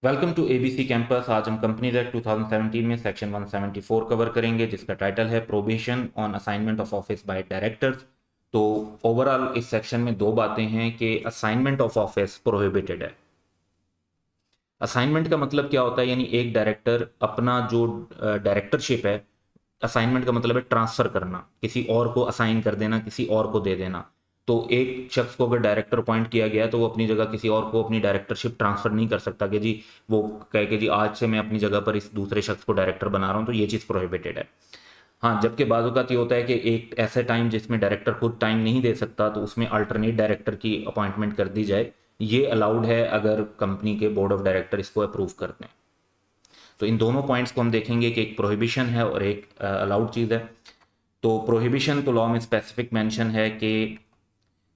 Welcome to ABC campus. आज हम companies act 2017 में सेक्शन 174 कवर करेंगे, जिसका टाइटल है probation on assignment of office by directors. तो ओवरऑल इस सेक्शन में दो बातें हैं कि असाइनमेंट ऑफ ऑफिस प्रोहिबिटेड है। असाइनमेंट का मतलब क्या होता है, यानी एक डायरेक्टर अपना जो डायरेक्टरशिप है, असाइनमेंट का मतलब है ट्रांसफर करना, किसी और को असाइन कर देना, किसी और को दे देना। तो एक शख्स को अगर डायरेक्टर अपॉइंट किया गया तो वो अपनी जगह किसी और को अपनी डायरेक्टरशिप ट्रांसफर नहीं कर सकता कि जी वो कहे कि जी आज से मैं अपनी जगह पर इस दूसरे शख्स को डायरेक्टर बना रहा हूँ, तो ये चीज़ प्रोहिबिटेड है। हाँ, जबकि बाज़ औक़ात ये होता है कि एक ऐसे टाइम जिसमें डायरेक्टर खुद टाइम नहीं दे सकता तो उसमें अल्टरनेट डायरेक्टर की अपॉइंटमेंट कर दी जाए। ये अलाउड है अगर कंपनी के बोर्ड ऑफ डायरेक्टर इसको अप्रूव करते हैं। तो इन दोनों पॉइंट्स को हम देखेंगे कि एक प्रोहिबिशन है और एक अलाउड चीज़ है। तो प्रोहिबिशन तो लॉ में स्पेसिफिक मेंशन है कि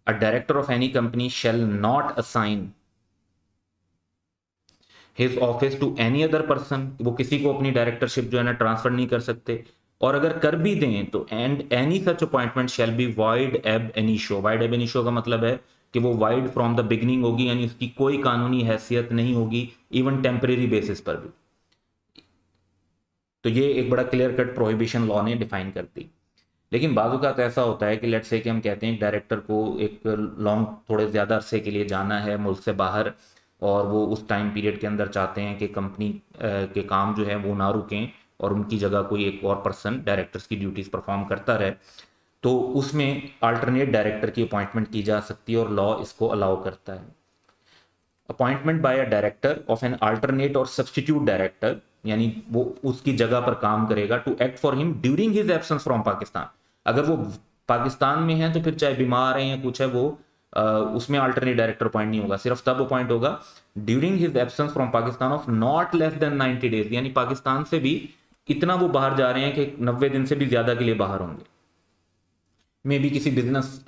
a director of any company shall not assign his office to any other person. वो किसी को अपनी डायरेक्टरशिप जो है ना ट्रांसफर नहीं कर सकते, और अगर कर भी दें तो and any such appointment shall be wide एब एनिशो। वाइड एब एनिशो का मतलब है कि वो वाइड फ्रॉम द बिगिनिंग होगी, यानी उसकी कोई कानूनी हैसियत नहीं होगी, इवन टेम्परेरी बेसिस पर भी। तो ये एक बड़ा क्लियर कट प्रोहिबिशन लॉ ने डिफाइन कर दी। लेकिन बाजू का ऐसा होता है कि लेट्स से कि हम कहते हैं डायरेक्टर को एक लॉन्ग थोड़े ज़्यादा अरसे के लिए जाना है मुल्क से बाहर, और वो उस टाइम पीरियड के अंदर चाहते हैं कि कंपनी के काम जो है वो ना रुकें और उनकी जगह कोई एक और पर्सन डायरेक्टर्स की ड्यूटीज़ परफॉर्म करता रहे। तो उसमें अल्टरनेट डायरेक्टर की अपॉइंटमेंट की जा सकती है और लॉ इसको अलाउ करता है। Appointment by a director of an alternate और सब्सटीट्यूट डायरेक्टर, यानी वो उसकी जगह पर काम करेगा to act for him during his absence from Pakistan. अगर वो पाकिस्तान में है तो फिर चाहे बीमार है या कुछ है, वो उसमें अल्टरनेट डायरेक्टर अपॉइंट नहीं होगा, सिर्फ तब अपॉइंट होगा during his absence from Pakistan of not less than 90 days. यानी पाकिस्तान से भी इतना वो बाहर जा रहे हैं कि 90 दिन से भी ज्यादा के लिए बाहर होंगे। मे भी किसी बिजनेस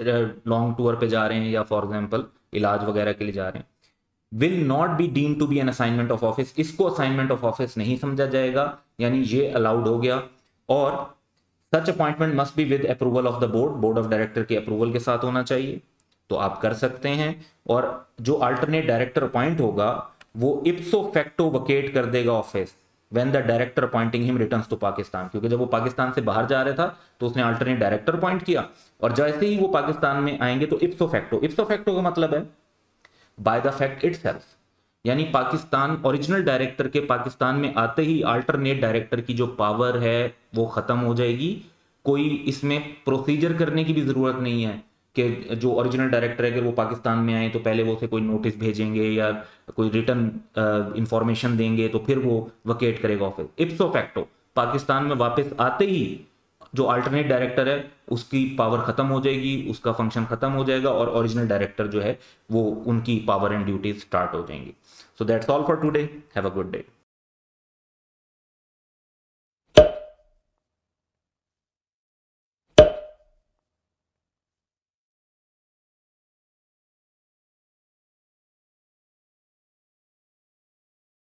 लॉन्ग टूर पे जा रहे हैं या फॉर एग्जाम्पल इलाज वगैरह के लिए जा रहे हैं। Will not be deem to be an assignment of office, इसको असाइनमेंट ऑफ ऑफिस नहीं समझा जाएगा, यानी ये अलाउड हो गया। और such appointment must be with approval of the board, board of director के अप्रूवल के साथ होना चाहिए, तो आप कर सकते हैं। और जो अल्टरनेट डायरेक्टर अपॉइंट होगा वो इप्सो फैक्टो वकेट कर देगा office when the director appointing him returns to Pakistan, क्योंकि जब वो पाकिस्तान से बाहर जा रहा था तो उसने अल्टरनेट डायरेक्टर अपॉइंट किया, और जैसे ही वो पाकिस्तान में आएंगे तो इप्सो फैक्टो का मतलब है बाय द फैक्ट इटसेल्फ, यानी पाकिस्तान ओरिजिनल डायरेक्टर के पाकिस्तान में आते ही अल्टरनेट डायरेक्टर की जो पावर है वो खत्म हो जाएगी। कोई इसमें प्रोसीजर करने की भी जरूरत नहीं है कि जो ओरिजिनल डायरेक्टर है अगर वो पाकिस्तान में आए तो पहले वो उसे कोई नोटिस भेजेंगे या कोई रिटर्न इंफॉर्मेशन देंगे तो फिर वो वकेट करेगा ऑफिस। इप्सो फैक्टो पाकिस्तान में वापस आते ही जो अल्टरनेट डायरेक्टर है उसकी पावर खत्म हो जाएगी, उसका फंक्शन खत्म हो जाएगा, और ओरिजिनल डायरेक्टर जो है वो उनकी पावर एंड ड्यूटीज स्टार्ट हो जाएंगी। So that's all for today, have a good day.